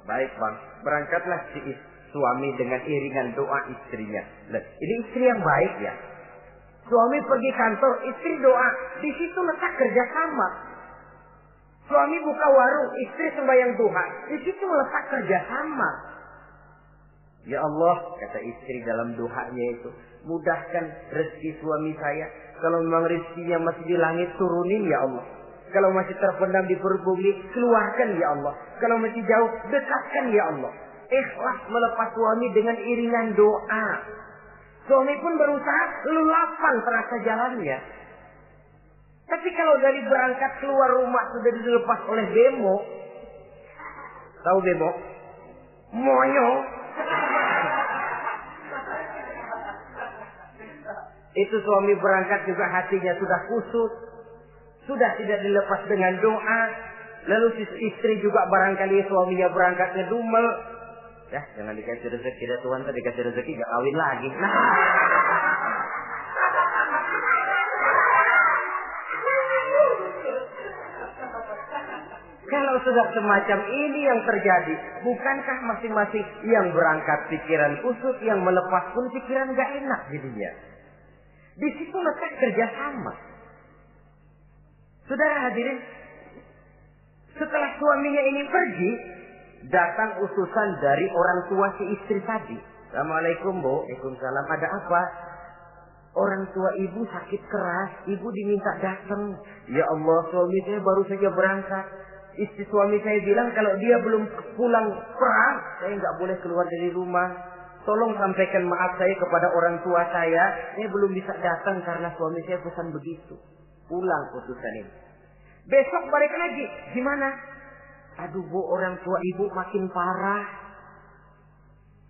Baik bang, berangkatlah si suami dengan iringan doa istrinya. Nah, ini istri yang baik ya. Suami pergi kantor, istri doa. Di situ letak kerjasama. Suami buka warung, istri sembahyang duha. Di situ letak kerjasama. Ya Allah, kata istri dalam doanya itu, mudahkan rezeki suami saya. Kalau memang rezekinya masih di langit, turunin ya Allah. Kalau masih terpendam di perut bumi, keluarkan ya Allah. Kalau masih jauh, dekatkan ya Allah. Ikhlas melepas suami dengan iringan doa. Suami pun berusaha, lelapan terasa jalannya. Tapi kalau dari berangkat keluar rumah sudah dilepas oleh bemo. Tahu bemo? Moyo. Itu suami berangkat juga hatinya sudah kusut. Sudah tidak dilepas dengan doa. Lalu istri juga barangkali suaminya berangkat ngedumel. Ya jangan dikasih rezeki dah Tuhan. Tadi dikasih rezeki gak kawin lagi. Nah. Kalau sudah semacam ini yang terjadi, bukankah masing-masing yang berangkat pikiran kusut, yang melepas pun pikiran gak enak jadinya. Di situ letak kerjasama. Saudara hadirin, setelah suaminya ini pergi, datang utusan dari orang tua si istri tadi. Assalamualaikum Bu. Waalaikumsalam. Ada apa? Orang tua ibu sakit keras, ibu diminta datang. Ya Allah, suami saya baru saja berangkat. Istri suami saya bilang kalau dia belum pulang perang, saya nggak boleh keluar dari rumah. Tolong sampaikan maaf saya kepada orang tua saya belum bisa datang karena suami saya pesan begitu. Pulang utusan ini. Besok balik lagi, gimana? Aduh Bu, orang tua ibu makin parah.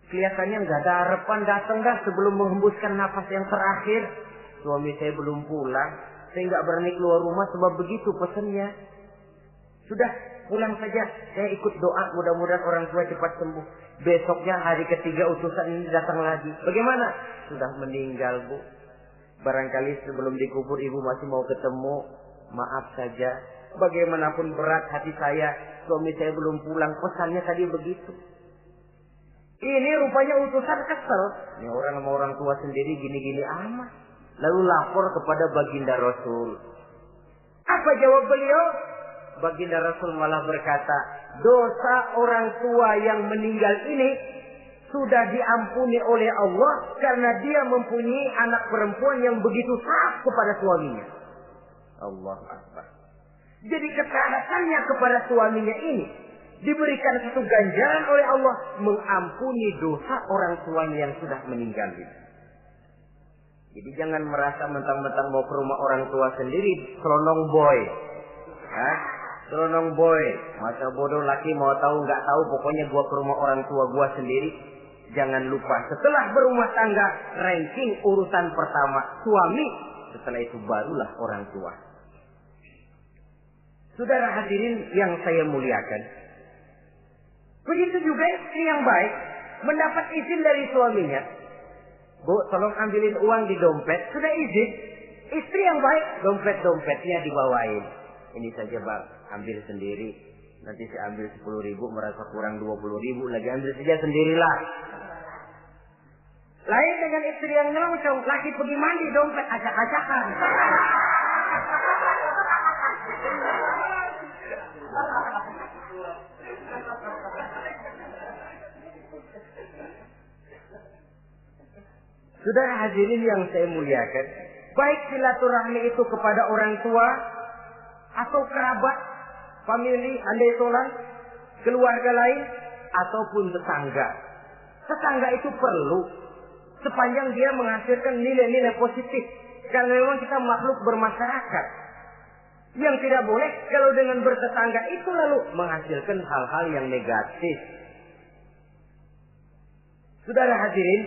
Kelihatannya nggak ada harapan datang dah sebelum menghembuskan nafas yang terakhir. Suami saya belum pulang. Saya nggak berani keluar rumah sebab begitu pesannya. Sudah, pulang saja. Saya ikut doa mudah-mudahan orang tua cepat sembuh. Besoknya hari ketiga utusan ini datang lagi. Bagaimana? Sudah meninggal Bu. Barangkali sebelum dikubur ibu masih mau ketemu. Maaf saja. Bagaimanapun berat hati saya, suami saya belum pulang. Pesannya tadi begitu. Ini rupanya utusan kesel. Ini orang sama orang tua sendiri gini-gini amat. Lalu lapor kepada baginda Rasul. Apa jawab beliau? Baginda Rasul malah berkata, dosa orang tua yang meninggal ini sudah diampuni oleh Allah karena dia mempunyai anak perempuan yang begitu taat kepada suaminya. Allahu Akbar. Jadi ketaatannya kepada suaminya ini diberikan satu ganjaran oleh Allah mengampuni dosa orang tuanya yang sudah meninggal itu. Jadi jangan merasa mentang-mentang mau ke rumah orang tua sendiri selonong boy. Selonong boy. Masa bodoh laki mau tahu nggak tahu pokoknya gua ke rumah orang tua gua sendiri. Jangan lupa setelah berumah tangga ranking urutan pertama suami, setelah itu barulah orang tua. Saudara hadirin yang saya muliakan. Begitu juga istri yang baik mendapat izin dari suaminya. Bu, tolong ambilin uang di dompet. Sudah izin. Istri yang baik, dompet-dompetnya dibawain. Ini saja Bang, ambil sendiri. Nanti saya ambil 10.000, merasa kurang 20.000. Lagi ambil saja sendirilah. Lain dengan istri yang nyelongcong. Lagi pergi mandi, dompet acak-acakan. Saudara hadirin yang saya muliakan, baik silaturahmi itu kepada orang tua atau kerabat, famili, andai tolan, keluarga lain ataupun tetangga. Tetangga itu perlu sepanjang dia menghasilkan nilai-nilai positif. Karena memang kita makhluk bermasyarakat. Yang tidak boleh kalau dengan bertetangga itu lalu menghasilkan hal-hal yang negatif. Saudara hadirin,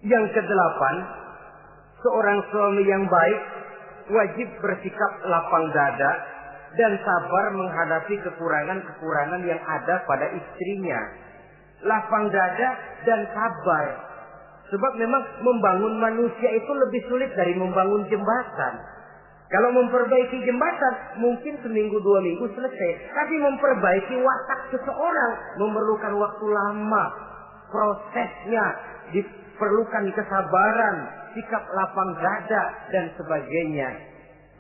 yang kedelapan, seorang suami yang baik wajib bersikap lapang dada dan sabar menghadapi kekurangan-kekurangan yang ada pada istrinya. Lapang dada dan sabar. Sebab memang membangun manusia itu lebih sulit dari membangun jembatan. Kalau memperbaiki jembatan mungkin seminggu 2 minggu selesai. Tapi memperbaiki watak seseorang memerlukan waktu lama. Prosesnya diperlukan kesabaran, sikap lapang dada dan sebagainya.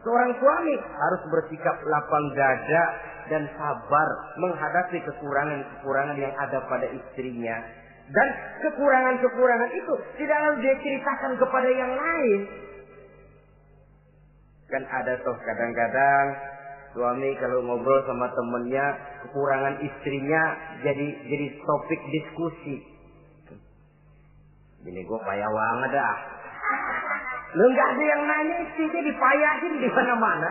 Seorang suami harus bersikap lapang dada dan sabar menghadapi kekurangan-kekurangan yang ada pada istrinya. Dan kekurangan-kekurangan itu tidak harus dia ceritakan kepada yang lain. Kan ada toh kadang-kadang suami kalau ngobrol sama temennya, kekurangan istrinya jadi topik diskusi. Ini gue payah banget dah. Lu nggak ada yang nanya, istrinya dipayahin di mana-mana.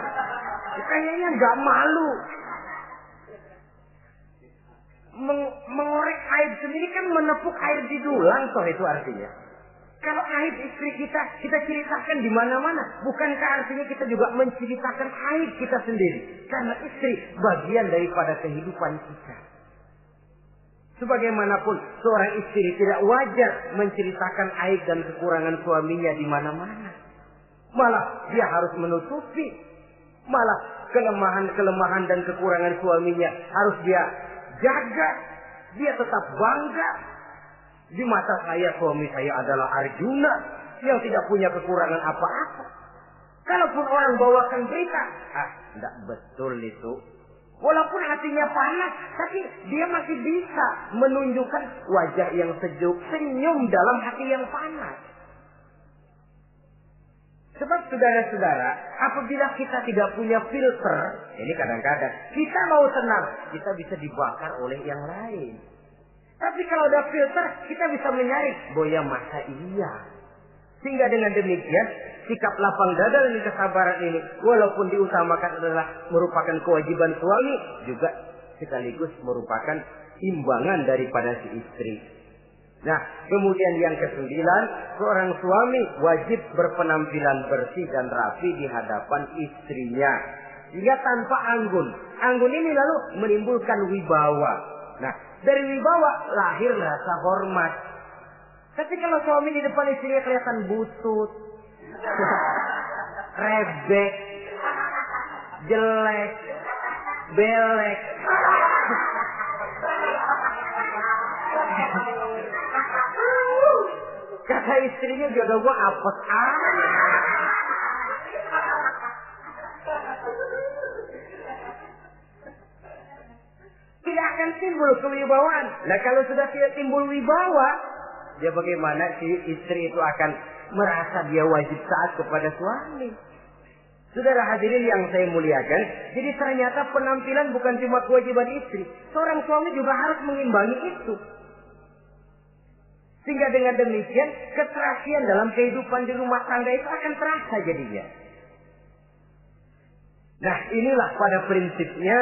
Kayaknya nggak malu. Mengorek aib sendiri kan menepuk air di dulang toh itu artinya. Kalau aib istri kita ceritakan di mana-mana, bukankah artinya kita juga menceritakan aib kita sendiri? Karena istri bagian daripada kehidupan kita. Sebagaimanapun seorang istri tidak wajar menceritakan aib dan kekurangan suaminya di mana-mana. Malah dia harus menutupi. Malah kelemahan-kelemahan dan kekurangan suaminya harus dia jaga. Dia tetap bangga. Di mata saya suami saya adalah Arjuna yang tidak punya kekurangan apa-apa. Kalaupun orang bawakan berita, tidak betul itu. Walaupun hatinya panas, tapi dia masih bisa menunjukkan wajah yang sejuk, senyum dalam hati yang panas. Sebab saudara-saudara, apabila kita tidak punya filter, ini kadang-kadang kita mau tenang, kita bisa dibakar oleh yang lain. Tapi kalau ada filter, kita bisa menyaring, boya masa iya. Sehingga dengan demikian, sikap lapang dada dan kesabaran ini, walaupun diutamakan adalah merupakan kewajiban suami, juga sekaligus merupakan imbangan daripada si istri. Nah, kemudian yang ke-9, seorang suami wajib berpenampilan bersih dan rapi di hadapan istrinya. Sehingga tanpa anggun. Anggun ini lalu menimbulkan wibawa. Nah, dari wibawa lahir rasa hormat. Tapi kalau suami di depan istrinya kelihatan butut, rebek, jelek, belek, kata istrinya jodoh gua apes tidak akan timbul kewibawaan. Nah, kalau sudah tidak timbul wibawa, dia bagaimana si istri itu akan merasa dia wajib taat kepada suami. Saudara hadirin yang saya muliakan, jadi ternyata penampilan bukan cuma kewajiban istri, seorang suami juga harus mengimbangi itu. Sehingga dengan demikian keterasian dalam kehidupan di rumah tangga itu akan terasa jadinya. Nah, inilah pada prinsipnya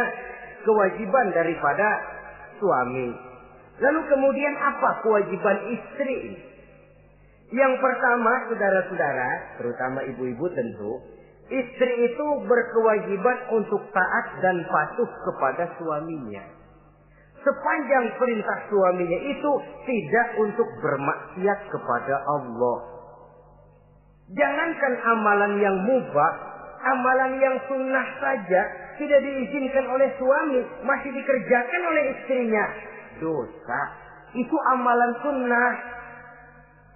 kewajiban daripada suami. Lalu kemudian apa kewajiban istri? Yang pertama, saudara-saudara, terutama ibu-ibu tentu, istri itu berkewajiban untuk taat dan patuh kepada suaminya. Sepanjang perintah suaminya itu tidak untuk bermaksiat kepada Allah. Jangankan amalan yang mubah, amalan yang sunnah saja tidak diizinkan oleh suami, masih dikerjakan oleh istrinya. Dosa. Itu amalan sunnah.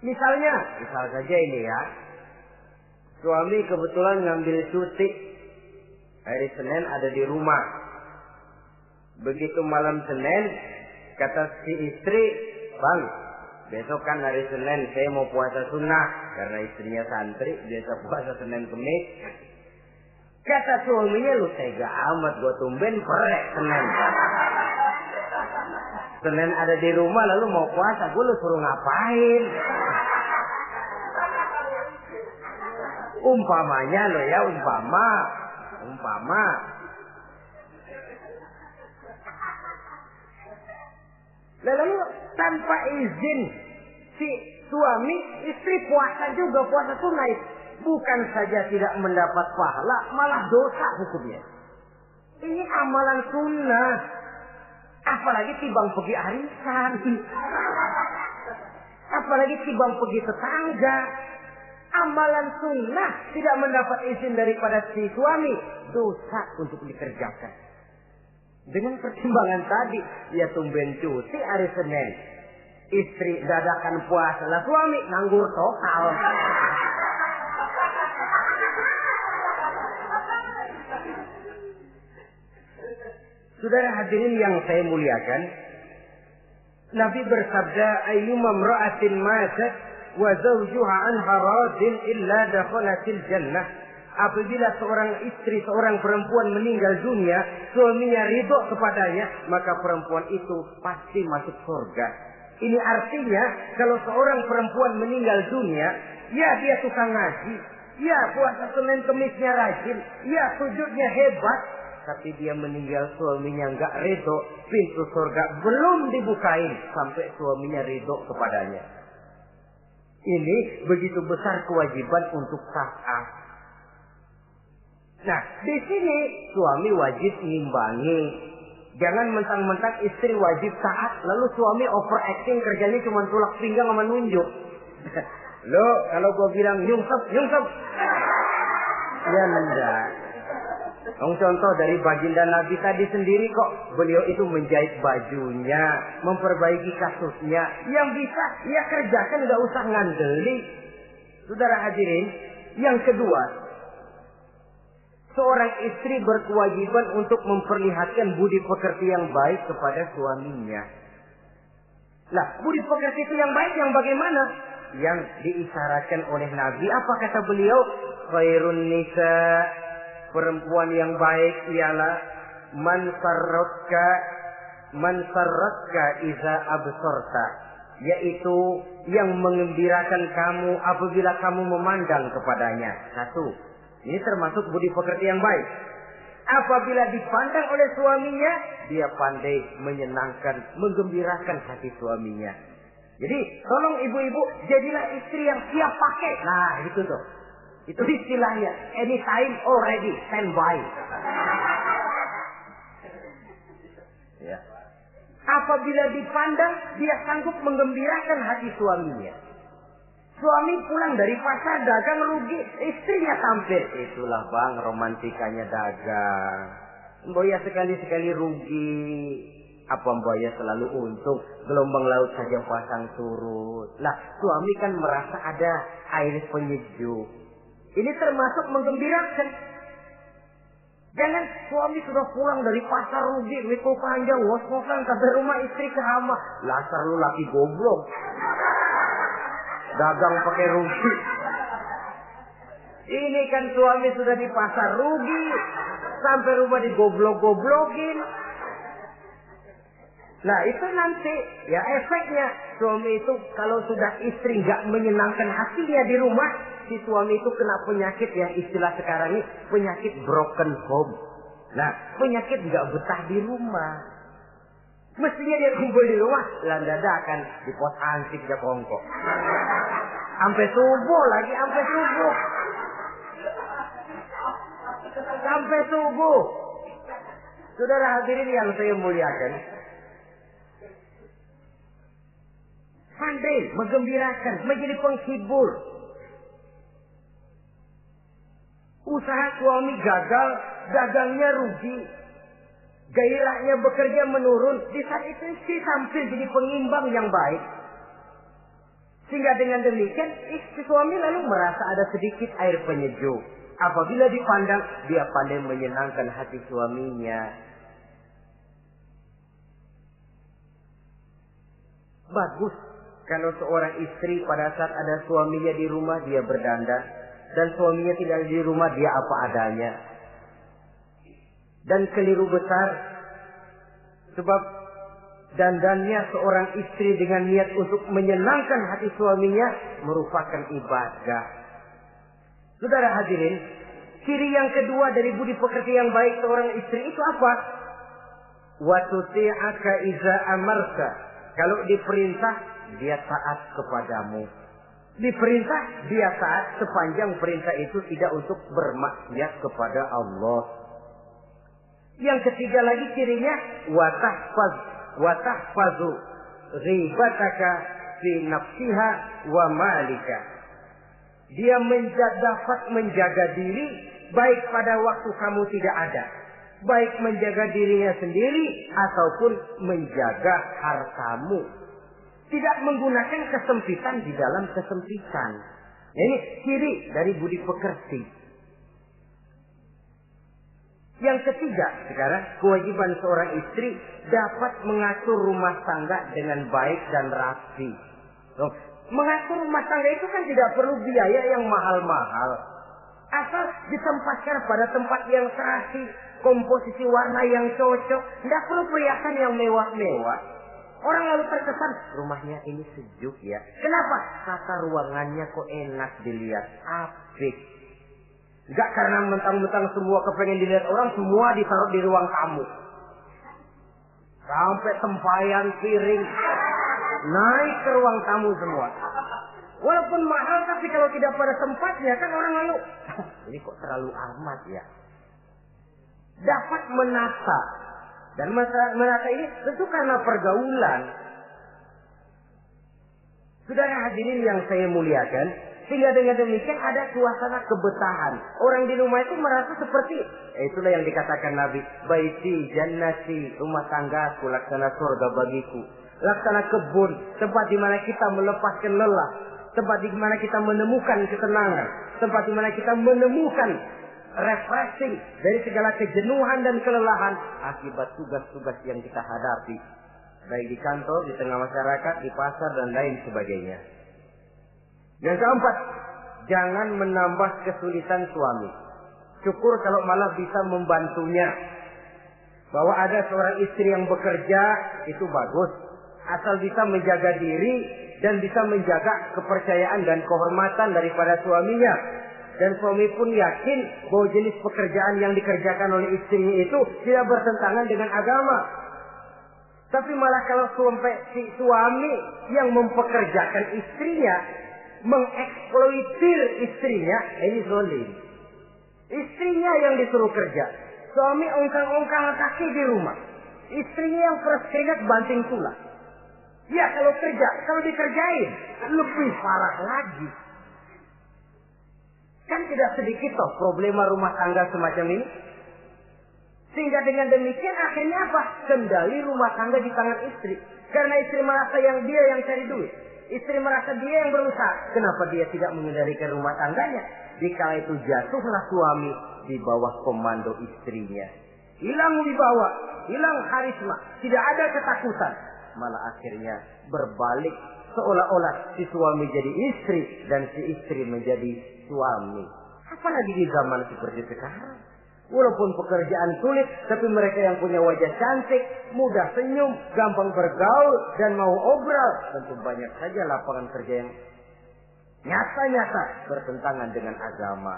Misal saja ini ya. Suami kebetulan ngambil cuti. Hari Senin ada di rumah. Begitu malam Senin, kata si istri, "Bang, besok kan hari Senin, saya mau puasa sunnah." Karena istrinya santri, biasa puasa Senin Kemis. Kata suaminya, "Lu tega amat, gua tumben perek Senin. Senin ada di rumah lalu mau puasa, gua lu suruh ngapain?" Umpamanya lo ya, umpama. Lalu tanpa izin si suami, istri puasa juga, puasa sunnah. Bukan saja tidak mendapat pahala, malah dosa hukumnya. Ini amalan sunnah. Apalagi tibang pergi arisan. Apalagi tibang pergi tetangga. Amalan sunnah tidak mendapat izin daripada si suami, dosa untuk dikerjakan. Dengan pertimbangan tadi, dia tumben cuti hari Senin. Istri dadakan puasa, lah suami nganggur total. Saudara hadirin yang saya muliakan, Nabi bersabda, "Ayyuma imra'atin matat wa zawjuha anha radin illa dakhalatil jannah." Apabila seorang istri, seorang perempuan meninggal dunia, suaminya ridho kepadanya, maka perempuan itu pasti masuk surga. Ini artinya, kalau seorang perempuan meninggal dunia, ya dia tukang ngaji, ya puasa Senin Kemisnya rajin, ya sujudnya hebat, tapi dia meninggal suaminya enggak ridho, pintu surga belum dibukain sampai suaminya ridho kepadanya. Ini begitu besar kewajiban untuk taat. Nah, di sini suami wajib ngimbangi. Jangan mentang-mentang istri wajib taat, lalu suami overacting, kerjanya cuma tulak pinggang sama nunjuk. Lo, kalau gue bilang nyungsep. Ya enggak. Contoh dari baginda Nabi tadi sendiri kok, beliau itu menjahit bajunya, memperbaiki kasusnya. Yang bisa, ya kerjakan, nggak usah ngandeli. Saudara hadirin, yang kedua, Seorang istri berkewajiban untuk memperlihatkan budi pekerti yang baik kepada suaminya. Lah, budi pekerti itu yang baik yang bagaimana? Yang diisyaratkan oleh Nabi. Apa kata beliau? Khairun nisa, perempuan yang baik ialah man sarratka iza absorta, yaitu yang mengembirakan kamu apabila kamu memandang kepadanya. Satu, ini termasuk budi pekerti yang baik. Apabila dipandang oleh suaminya, dia pandai menyenangkan, menggembirakan hati suaminya. Jadi, tolong ibu-ibu, jadilah istri yang siap pakai. Nah, itu tuh. Itu istilahnya. Anytime already, standby. Ya. Apabila dipandang, dia sanggup menggembirakan hati suaminya. Suami pulang dari pasar dagang rugi, istrinya tampil. Itulah bang romantikanya dagang. Mbak ya sekali-sekali rugi. Apa Mbak ya selalu untung? Gelombang laut saja pasang surut. Lah suami kan merasa ada air penyejuk. Ini termasuk menggembirakan. Jangan suami sudah pulang dari pasar rugi, mikul panjang, ngos-ngosan sampai rumah istri keramah. Lasar lu laki goblok. Dagang pakai rugi. Ini kan suami sudah di pasar rugi, sampai rumah digoblok-goblokin. Nah itu nanti ya efeknya. Suami itu kalau sudah istri nggak menyenangkan hatinya di rumah, si suami itu kena penyakit yang istilah sekarang ini penyakit broken home. Nah penyakit nggak betah di rumah. Mestinya dia kumpul di rumah, dadakan di pos ansik dia kongkok. Sampai subuh lagi, sampai subuh. Sampai subuh. Saudara hadirin yang saya muliakan. Pandai menggembirakan, menjadi penghibur. Usaha suami gagal, dagangnya rugi. Gairahnya bekerja menurun. Di saat itu istri tampil jadi pengimbang yang baik. Sehingga dengan demikian istri suami lalu merasa ada sedikit air penyejuk. Apabila dipandang, dia pandai menyenangkan hati suaminya. Bagus kalau seorang istri pada saat ada suaminya di rumah dia berdandan. Dan suaminya tidak di rumah dia apa adanya. Dan keliru besar. Sebab dandannya seorang istri dengan niat untuk menyenangkan hati suaminya merupakan ibadah. Saudara hadirin, ciri yang kedua dari budi pekerti yang baik seorang istri itu apa? Wa tuti'aka iza amarta. Kalau diperintah, dia taat kepadamu. Diperintah, dia taat sepanjang perintah itu tidak untuk bermaksiat kepada Allah. Yang ketiga lagi cirinya watahfazu ghibataka fi nafsiha wa malika. Dia dapat menjaga diri baik pada waktu kamu tidak ada, baik menjaga dirinya sendiri ataupun menjaga hartamu. Tidak menggunakan kesempitan di dalam kesempitan. Ini ciri dari budi pekerti. Yang ketiga, sekarang kewajiban seorang istri dapat mengatur rumah tangga dengan baik dan rapi. Mengatur rumah tangga itu kan tidak perlu biaya yang mahal-mahal. Asal ditempatkan pada tempat yang serasi, komposisi warna yang cocok, tidak perlu perhiasan yang mewah-mewah. Orang lalu terkesan, rumahnya ini sejuk ya. Kenapa? Tata ruangannya kok enak dilihat, apik. Enggak karena mentang-mentang semua kepengen dilihat orang, semua ditaruh di ruang tamu. Sampai tempayan piring naik ke ruang tamu semua. Walaupun mahal, tapi kalau tidak pada tempatnya kan orang lalu, ini kok terlalu amat ya. Dapat menata. Dan menata ini tentu karena pergaulan. Saudara hadirin yang saya muliakan, sehingga dengan demikian ada suasana kebetahan. Orang di rumah itu merasa seperti, itulah yang dikatakan Nabi, baiti jannati, rumah tanggaku laksana surga bagiku. Laksana kebun, tempat di mana kita melepaskan lelah, tempat di mana kita menemukan ketenangan, tempat di mana kita menemukan refreshing dari segala kejenuhan dan kelelahan akibat tugas-tugas yang kita hadapi. Baik di kantor, di tengah masyarakat, di pasar, dan lain sebagainya. Yang keempat, jangan menambah kesulitan suami. Syukur kalau malah bisa membantunya. Bahwa ada seorang istri yang bekerja, itu bagus. Asal bisa menjaga diri dan bisa menjaga kepercayaan dan kehormatan daripada suaminya. Dan suami pun yakin bahwa jenis pekerjaan yang dikerjakan oleh istrinya itu tidak bertentangan dengan agama. Tapi malah kalau si suami yang mempekerjakan istrinya, mengeksploitir istrinya, ini zalim. Istrinya yang disuruh kerja. Suami ongkang-ongkang kaki di rumah. Istrinya yang keringat banting tulang. Ya kalau kerja, kalau dikerjain, lebih parah lagi. Kan tidak sedikit toh problema rumah tangga semacam ini. Sehingga dengan demikian akhirnya apa? Kendali rumah tangga di tangan istri. Karena istri merasa dia yang cari duit. Istri merasa dia yang berusaha. Kenapa dia tidak mengendalikan rumah tangganya? Dikala itu jatuhlah suami di bawah komando istrinya. Hilang wibawa, hilang karisma, tidak ada ketakutan. Malah akhirnya berbalik seolah-olah si suami jadi istri dan si istri menjadi suami. Apalagi di zaman seperti sekarang. Walaupun pekerjaan sulit, tapi mereka yang punya wajah cantik, mudah senyum, gampang bergaul, dan mau obrol. Tentu banyak saja lapangan kerja yang nyata-nyata bertentangan dengan agama.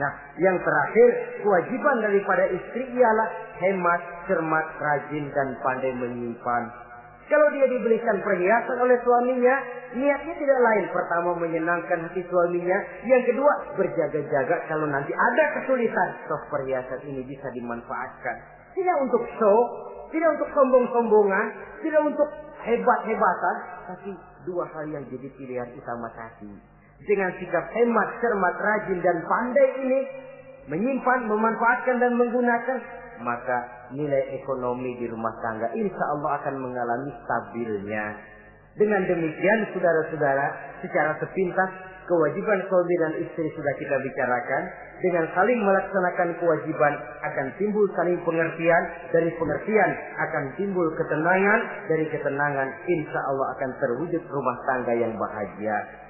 Nah, yang terakhir, kewajiban daripada istri ialah hemat, cermat, rajin, dan pandai menyimpan. Kalau dia dibelikan perhiasan oleh suaminya, niatnya tidak lain. Pertama, menyenangkan hati suaminya. Yang kedua, berjaga-jaga kalau nanti ada kesulitan. Toh perhiasan ini bisa dimanfaatkan. Tidak untuk show, tidak untuk sombong-sombongan, tidak untuk hebat-hebatan. Tapi dua hal yang jadi pilihan utama tadi. Dengan sikap hemat, cermat, rajin, dan pandai ini, menyimpan, memanfaatkan, dan menggunakan, maka nilai ekonomi di rumah tangga insya Allah akan mengalami stabilnya. Dengan demikian saudara-saudara, secara sepintas kewajiban suami dan istri sudah kita bicarakan. Dengan saling melaksanakan kewajiban akan timbul saling pengertian. Dari pengertian akan timbul ketenangan. Dari ketenangan insya Allah akan terwujud rumah tangga yang bahagia.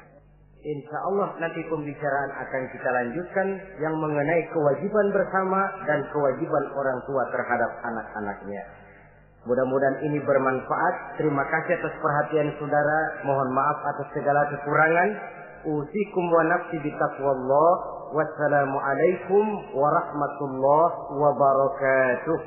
Insya Allah nanti pembicaraan akan kita lanjutkan yang mengenai kewajiban bersama dan kewajiban orang tua terhadap anak-anaknya. Mudah-mudahan ini bermanfaat. Terima kasih atas perhatian saudara. Mohon maaf atas segala kekurangan. Usikum wa nafsi bitaqwallah. Wassalamualaikum warahmatullahi wabarakatuh.